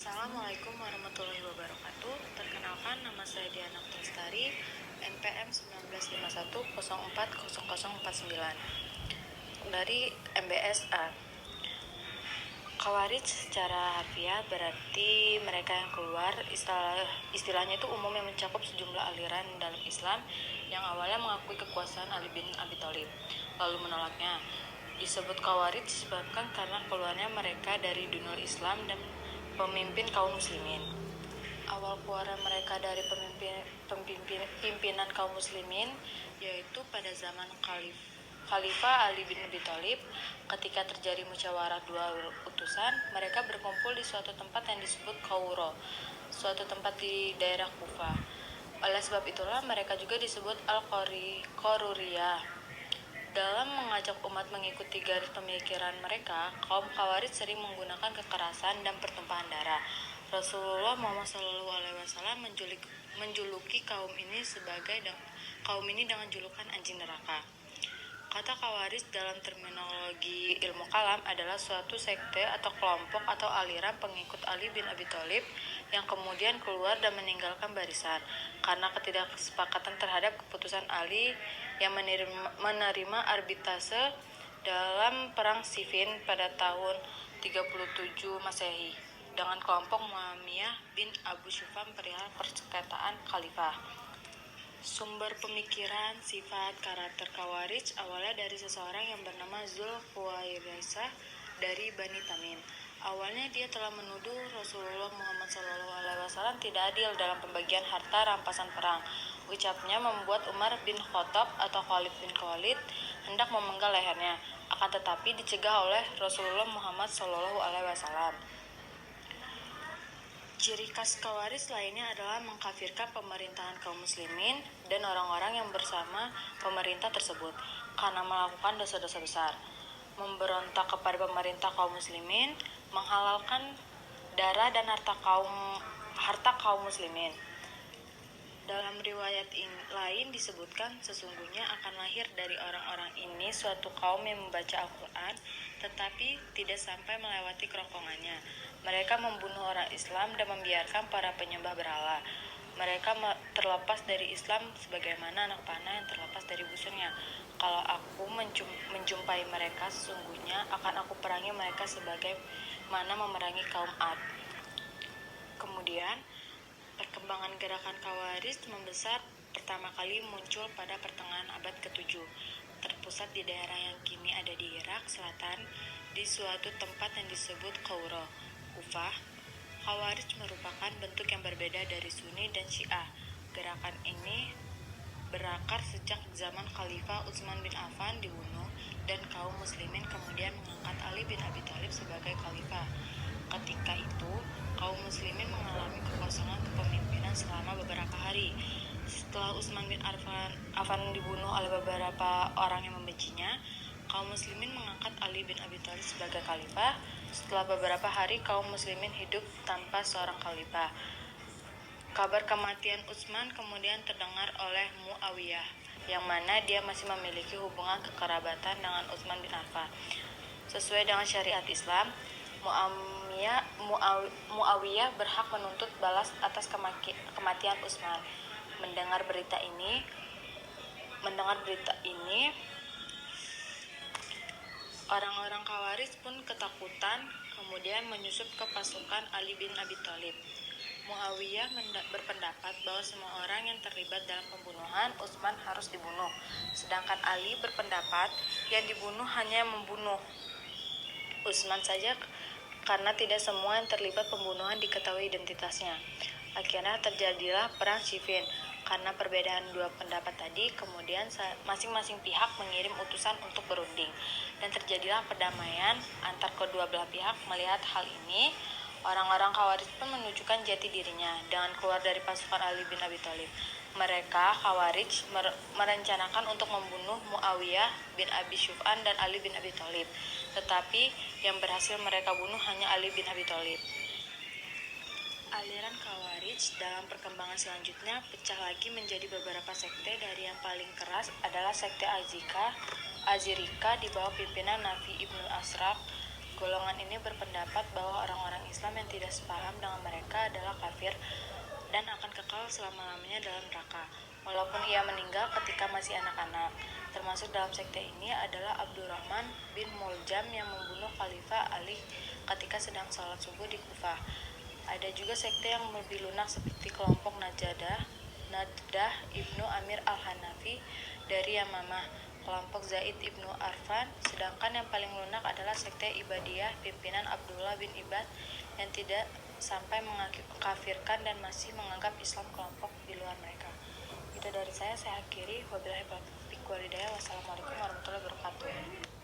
Assalamualaikum warahmatullahi wabarakatuh. Perkenalkan, nama saya Diana Lestari, NPM 1951040049 dari MBSA. Khawarij secara harfiah berarti mereka yang keluar. Istilahnya itu umum yang mencakup sejumlah aliran dalam Islam yang awalnya mengakui kekuasaan Ali bin Abi Thalib lalu menolaknya. Disebut Khawarij disebabkan karena keluarnya mereka dari dunia Islam dan pemimpin kaum muslimin. Awal keluaran mereka dari pimpinan kaum muslimin yaitu pada zaman Khalifah Ali bin Abi Thalib. Ketika terjadi musyawarah dua utusan, mereka berkumpul di suatu tempat yang disebut Qauro, suatu tempat di daerah Kufah. Oleh sebab itulah mereka juga disebut Al-Qaruriyah. Dalam mengajak umat mengikuti garis pemikiran mereka, kaum Khawarij sering menggunakan kekerasan dan pertumpahan darah. Rasulullah Muhammad SAW menjuluki kaum ini dengan julukan anjing neraka. Kata Khawarij dalam terminologi ilmu kalam adalah suatu sekte atau kelompok atau aliran pengikut Ali bin Abi Thalib yang kemudian keluar dan meninggalkan barisan karena ketidaksepakatan terhadap keputusan Ali yang menerima arbitrase dalam perang Siffin pada tahun 37 Masehi dengan kelompok Muawiyah bin Abu Sufyan perihal persengketaan khalifah. Sumber pemikiran, sifat, karakter Khawarij awalnya dari seseorang yang bernama Zul Khuwaisirah dari Bani Tamim. Awalnya dia telah menuduh Rasulullah Muhammad SAW tidak adil dalam pembagian harta rampasan perang. Ucapnya membuat Umar bin Khattab atau Khalid bin Khalid hendak memenggal lehernya, akan tetapi dicegah oleh Rasulullah Muhammad SAW. Ciri khas Khawarij lainnya adalah mengkafirkan pemerintahan kaum muslimin dan orang-orang yang bersama pemerintah tersebut karena melakukan dosa-dosa besar, memberontak kepada pemerintah kaum muslimin, menghalalkan darah dan harta kaum muslimin. Dalam riwayat lain disebutkan sesungguhnya akan lahir dari orang-orang ini suatu kaum yang membaca Al-Quran tetapi tidak sampai melewati kerongkongannya. Mereka membunuh orang Islam dan membiarkan para penyembah berhala. Mereka terlepas dari Islam sebagaimana anak panah yang terlepas dari busurnya. Kalau aku menjumpai mereka, sesungguhnya akan aku perangi mereka sebagaimana memerangi kaum Ad. Kemudian, perkembangan gerakan Khawarij membesar pertama kali muncul pada pertengahan abad ke-7. Terpusat di daerah yang kini ada di Irak Selatan, di suatu tempat yang disebut Qauro, Kufah. Khawarij merupakan bentuk yang berbeda dari Sunni dan Syiah. Gerakan ini berakar sejak zaman Khalifah Utsman bin Affan dibunuh dan kaum muslimin kemudian mengangkat Ali bin Abi Thalib sebagai khalifah. Ketika itu, kaum muslimin mengalami kekosongan kepemimpinan selama beberapa hari. Setelah Utsman bin Affan dibunuh oleh beberapa orang yang membencinya, kaum muslimin mengangkat Ali bin Abi Thalib sebagai khalifah. Setelah beberapa hari, kaum muslimin hidup tanpa seorang khalifah. Kabar kematian Utsman kemudian terdengar oleh Muawiyah, yang mana dia masih memiliki hubungan kekerabatan dengan Utsman bin Affan. Sesuai dengan syariat Islam, Muawiyah berhak menuntut balas atas kematian Utsman. Mendengar berita ini, orang-orang Khawarij pun ketakutan, kemudian menyusup ke pasukan Ali bin Abi Thalib. Muawiyah berpendapat bahwa semua orang yang terlibat dalam pembunuhan Utsman harus dibunuh, sedangkan Ali berpendapat yang dibunuh hanya membunuh Utsman saja karena tidak semua yang terlibat pembunuhan diketahui identitasnya. Akhirnya terjadilah perang Siffin. Karena perbedaan dua pendapat tadi, kemudian masing-masing pihak mengirim utusan untuk berunding, dan terjadilah perdamaian antar kedua belah pihak. Melihat hal ini, orang-orang Khawarij pun menunjukkan jati dirinya dengan keluar dari pasukan Ali bin Abi Thalib. Mereka, Khawarij, merencanakan untuk membunuh Muawiyah bin Abi Sufyan dan Ali bin Abi Thalib, tetapi yang berhasil mereka bunuh hanya Ali bin Abi Thalib. Aliran Khawarij dalam perkembangan selanjutnya pecah lagi menjadi beberapa sekte. Dari yang paling keras adalah sekte Azirika di bawah pimpinan Nafi ibnu Ashraf. Golongan ini berpendapat bahwa orang-orang Islam yang tidak sepaham dengan mereka adalah kafir dan akan kekal selama-lamanya dalam neraka, walaupun ia meninggal ketika masih anak-anak. Termasuk dalam sekte ini adalah Abdurrahman bin Muljam yang membunuh Khalifah Ali ketika sedang sholat subuh di Kufah. Ada juga sekte yang lebih lunak seperti kelompok Najdah Ibnu Amir al-Hanafi dari Yamamah, kelompok Zaid Ibnu Arfan, sedangkan yang paling lunak adalah sekte Ibadiyah pimpinan Abdullah bin Ibad yang tidak sampai mengkafirkan dan masih menganggap Islam kelompok di luar mereka. Itu dari saya akhiri. Wabillahi taufiq wal hidayah. Wassalamualaikum warahmatullahi wabarakatuh.